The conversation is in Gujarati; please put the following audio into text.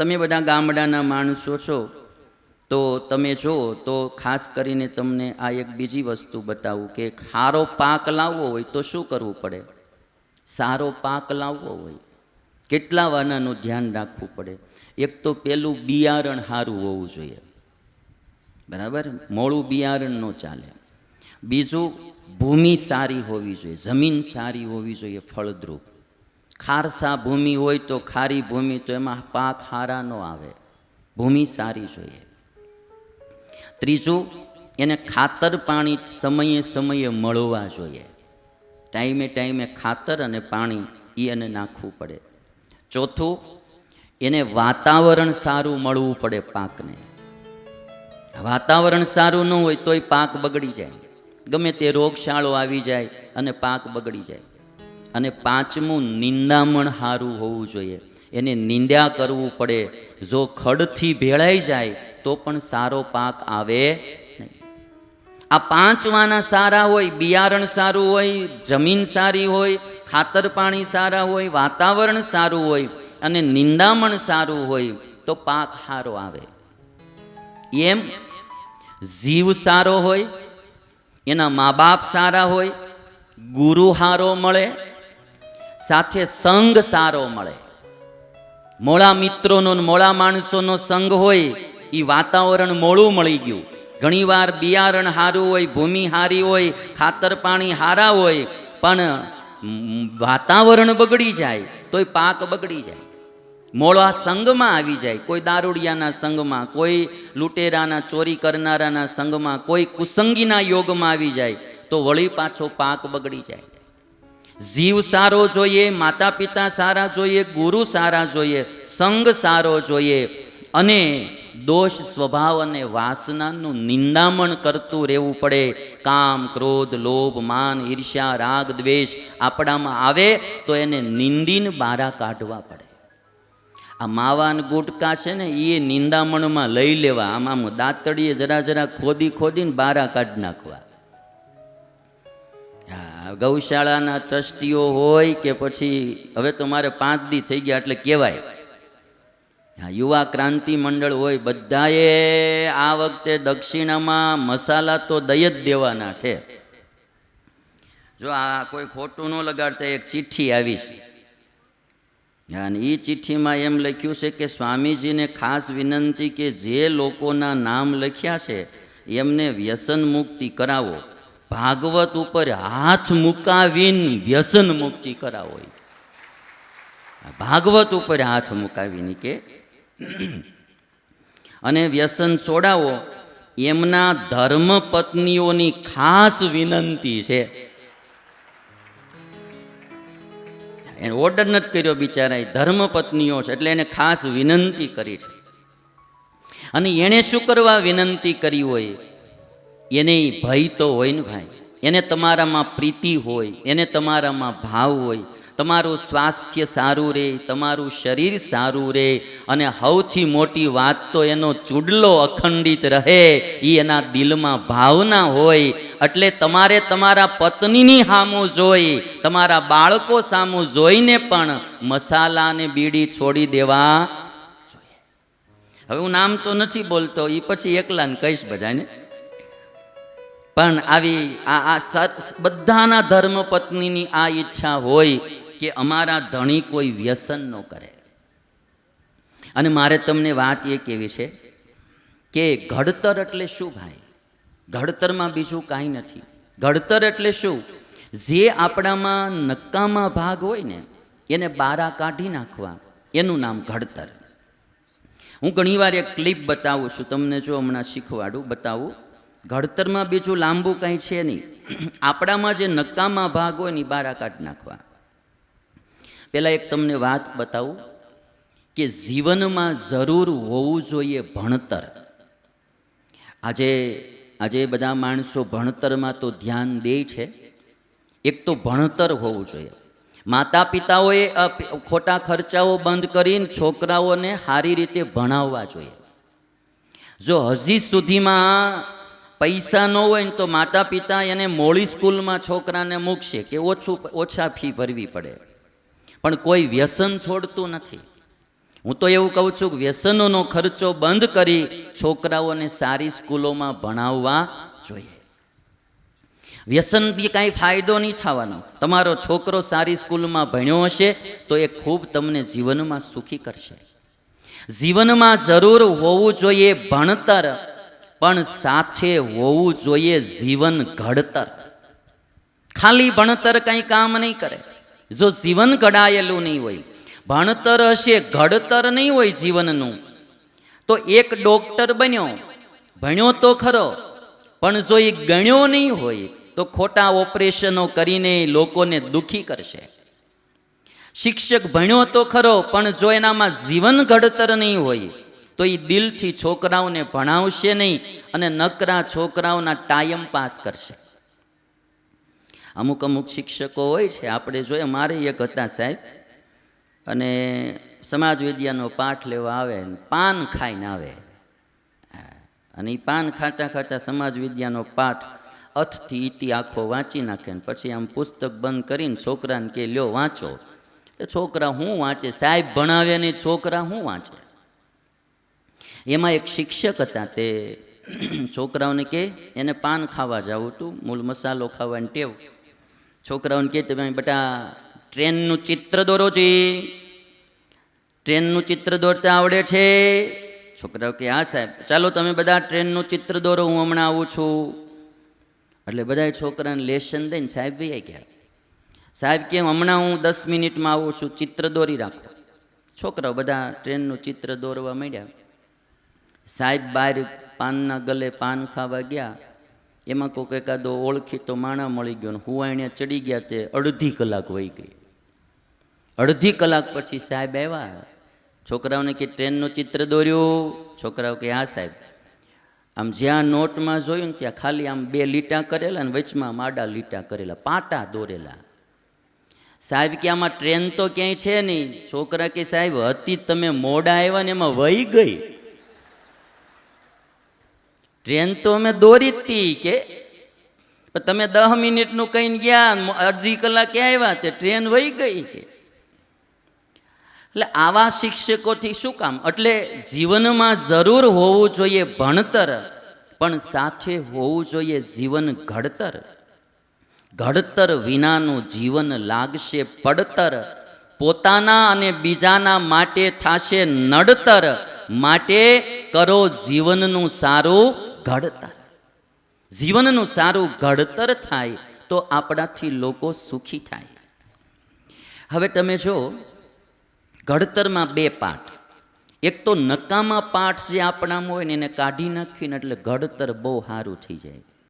તમે બધા ગામડાના માણસો છો તો તમે જુઓ તો ખાસ કરીને તમને આ એક બીજી વસ્તુ બતાવું કે સારો પાક લાવવો હોય તો શું કરવું પડે? સારો પાક લાવવો હોય કેટલા વાનાનું ધ્યાન રાખવું પડે? એક તો પેલું બિયારણ સારું હોવું જોઈએ, બરાબર? મોળું બિયારણ ન ચાલે. બીજું ભૂમિ સારી હોવી જોઈએ, જમીન સારી હોવી જોઈએ, ફળદ્રુપ. ખારસા ભૂમિ હોય તો ખારી ભૂમિ તો એમાં પાક સારા ન આવે, ભૂમિ સારી જોઈએ. ત્રીજું, એને ખાતર પાણી સમયે સમયે મળવા જોઈએ, ટાઈમે ટાઈમે ખાતર અને પાણી એને નાખવું પડે. ચોથું, એને વાતાવરણ સારું મળવું પડે પાકને. વાતાવરણ સારું ન હોય તોય પાક બગડી જાય, ગમે તે રોગશાળો આવી જાય અને પાક બગડી જાય. અને પાંચમું, નિંદામણ સારું હોવું જોઈએ, એને નિંદ્યા કરવું પડે. જો ખડથી ભેળાઈ જાય તો પણ સારો પાક આવે નહીં. આ પાંચ વાના સારા હોય, બિયારણ સારું હોય, જમીન સારી હોય, ખાતર પાણી સારા હોય, વાતાવરણ સારું હોય અને નિંદામણ સારું હોય તો પાક સારો આવે. એમ જીવ સારો હોય, એના મા બાપ સારા હોય, ગુરુ સારો મળે, સાથે સંગ સારો મળે. મોળા મિત્રોનો મોળા માણસોનો સંગ હોય એ વાતાવરણ મોળું મળી ગયું. ઘણીવાર બિયારણ સારું હોય, ભૂમિ સારી હોય, ખાતર પાણી સારા હોય, પણ વાતાવરણ બગડી જાય તોય પાક બગડી જાય. મોળા સંગમાં આવી જાય, કોઈ દારૂડિયાના સંગમાં, કોઈ લૂંટેરાના ચોરી કરનારાના સંગમાં, કોઈ કુસંગીના યોગમાં આવી જાય તો વળી પાછો પાક બગડી જાય. જીવ સારો જોઈએ, માતા પિતા સારા જોઈએ, ગુરુ સારા જોઈએ, સંગ સારો જોઈએ અને દોષ સ્વભાવ અને વાસનાનું નિંદામણ કરતું રહેવું પડે. કામ, ક્રોધ, લોભ, માન, ઈર્ષ્યા, રાગ, દ્વેષ આપણામાં આવે તો એને નિંદીને બારા કાઢવા પડે. આ માવાન ગુટકા છે ને એ નિંદામણમાં લઈ લેવા, આમ દાંતડીએ જરા જરા ખોદી ખોદીને બારા કાઢી નાખવા. ગૌશાળાના ટ્રસ્ટીઓ હોય કે પછી હવે તો મારે 5 દી થઈ ગયા એટલે કહેવાય, યુવા ક્રાંતિ મંડળ હોય, બધાએ આ વખતે દક્ષિણામાં મસાલા તો દઈ જ દેવાના છે. જો આ કોઈ ખોટું ન લગાડતા એક ચિઠ્ઠી આવી છે અને એ ચિઠ્ઠીમાં એમ લખ્યું છે કે સ્વામીજીને ખાસ વિનંતી કે જે લોકોના નામ લખ્યા છે એમને વ્યસન મુક્તિ કરાવો, ભાગવત ઉપર હાથ મુકાવીને વ્યસન મુક્તિ કરાવો. ભાગવત ઉપર હાથ મુકાવીને કે અને વ્યસન છોડાવો, એમના ધર્મ પત્નીઓની ખાસ વિનંતી છે. એને ઓર્ડર નથી કર્યો બિચારા, ધર્મ પત્નીઓ છે એટલે એને ખાસ વિનંતી કરી છે. અને એણે શું કરવા વિનંતી કરી હોય? એને ભય તો હોય ને ભાઈ, એને તમારામાં પ્રીતિ હોય, એને તમારામાં ભાવ હોય, તમારું સ્વાસ્થ્ય સારું રહે, તમારું શરીર સારું રહે અને સૌથી મોટી વાત તો એનો ચૂડલો અખંડિત રહે, એ એના દિલમાં ભાવના હોય. એટલે તમારે તમારા પત્નીની સામું જોઈ, તમારા બાળકો સામું જોઈને પણ મસાલા અને બીડી છોડી દેવા જોઈએ. હવે હું નામ તો નથી બોલતો, એ પછી એકલાને કહીશ બધાને, પણ આવી બધાના ધર્મ પત્નીની આ ઈચ્છા હોય કે અમારા ધણી કોઈ વ્યસન ન કરે. અને મારે તમને વાત એ કહેવી છે કે ઘડતર એટલે શું ભાઈ? ઘડતરમાં બીજું કાંઈ નથી. ઘડતર એટલે શું? જે આપણામાં નકામા ભાગ હોય ને એને બારા કાઢી નાખવા, એનું નામ ઘડતર. હું ઘણીવાર એક ક્લિપ બતાવું છું તમને, જો હમણાં શીખવાડું, બતાવું. ઘડતરમાં બીજું લાંબુ કાંઈ છે નહીં, આપણામાં જે નકામા ભાગ હોય ને એ બારા કાઢી નાખવા. પહેલાં એક તમને વાત બતાવું કે જીવનમાં જરૂર હોવું જોઈએ ભણતર. આજે બધા માણસો ભણતરમાં તો ધ્યાન દે છે. એક તો ભણતર હોવું જોઈએ. માતા પિતાઓએ ખોટા ખર્ચાઓ બંધ કરીને છોકરાઓને સારી રીતે ભણાવવા જોઈએ. જો હજી સુધીમાં પૈસા ન હોય ને તો માતા પિતા એને મોળી સ્કૂલમાં છોકરાને મૂકશે કે ઓછા ફી ભરવી પડે, પણ કોઈ વ્યસન છોડતું નથી. હું તો એવું કહું છું કે વ્યસનોનો ખર્ચો બંધ કરી છોકરાઓને સારી સ્કૂલોમાં ભણાવવા જોઈએ. વ્યસનથી કાંઈ ફાયદો નહીં થવાનો. તમારો છોકરો સારી સ્કૂલમાં ભણ્યો હશે તો એ ખૂબ તમને જીવનમાં સુખી કરશે. જીવનમાં જરૂર હોવું જોઈએ ભણતર, પણ સાથે હોવું જોઈએ જીવન ઘડતર. ખાલી ભણતર કંઈ કામ નહીં કરે જો જીવન ઘડાયેલું નહીં હોય. ભણતર હશે, ઘડતર નહીં હોય જીવનનું, તો એક ડોક્ટર બન્યો, ભણ્યો તો ખરો, પણ જો એ ગણ્યો નહીં હોય તો ખોટા ઓપરેશનો કરીને લોકોને દુખી કરશે. શિક્ષક ભણ્યો તો ખરો, પણ જો એનામાં જીવન ઘડતર નહીં હોય તો એ દિલથી છોકરાઓને ભણાવશે નહીં અને નકરા છોકરાઓના ટાઈમ પાસ કરશે. અમુક અમુક શિક્ષકો હોય છે, આપણે જોઈએ, મારે એક હતા સાહેબ, અને સમાજ વિદ્યાનો પાઠ લેવા આવે, પાન ખાઈને આવે, અને એ પાન ખાતા ખાતા સમાજ વિદ્યાનો પાઠ અથથી ઈટી આખો વાંચી નાખે ને પછી આમ પુસ્તક બંધ કરીને છોકરાને કે લ્યો વાંચો. એ છોકરા શું વાંચે? સાહેબ ભણાવે ને છોકરા શું વાંચે? એમાં એક શિક્ષક હતા, તે છોકરાઓને કે એને પાન ખાવા જવું હતું, મૂળ મસાલો ખાવાની ટેવ. છોકરાઓને કહે તમે બેટા ટ્રેનનું ચિત્ર દોરો છે, ટ્રેનનું ચિત્ર દોરતા આવડે છે? છોકરાઓ કે હા સાહેબ. ચાલો તમે બધા ટ્રેનનું ચિત્ર દોરો, હું હમણાં આવું છું. એટલે બધા છોકરાને લેશન દઈને સાહેબ વહી ગયા. સાહેબ કેમ? હમણાં હું 10 મિનિટમાં આવું છું, ચિત્ર દોરી રાખો. છોકરાઓ બધા ટ્રેનનું ચિત્ર દોરવા માંડ્યા. સાહેબ બહાર પાનના ગલે પાન ખાવા ગયા. એમાં કોઈક એકાદો ઓળખીતો માણા મળી ગયો, હુવાઈને ચડી ગયા. તે અડધી કલાક વહી ગઈ. અડધી કલાક પછી સાહેબ આવ્યા. છોકરાઓને કે ટ્રેનનું ચિત્ર દોર્યું? છોકરાઓ કે હા સાહેબ. આમ જ્યાં નોટમાં જોયું ને ત્યાં ખાલી આમ 2 લીટા કરેલા અને વચમાં માડા લીટા કરેલા, પાટા દોરેલા. સાહેબ કે આમાં ટ્રેન તો ક્યાંય છે નહીં. છોકરા કે સાહેબ હતી, તમે મોડા આવ્યા ને એમાં વહી ગઈ. ટ્રેન તો અમે દોરી જ હતી કે તમે 10 મિનિટનું કહીને ગયા, અડધી કલાકે આવ્યા, તે ટ્રેન વહી ગઈ કે. એટલે આવા શિક્ષકોથી શું કામ? એટલે જીવનમાં જરૂર હોવું જોઈએ ભણતર, પણ સાથે હોવું જોઈએ જીવન ઘડતર. ઘડતર વિનાનું જીવન લાગશે પડતર. પોતાના અને બીજાના માટે થાશે નડતર. માટે કરો જીવનનું સારું ઘડતર. જીવનનું સારું ઘડતર થાય તો આપણાથી લોકો સુખી થાય. હવે તમે જો, ઘડતરમાં 2 પાઠ. એક તો નકામા પાઠ જે આપણામાં હોય ને એને કાઢી નાખીને એટલે ઘડતર બહુ સારું થઈ જાય.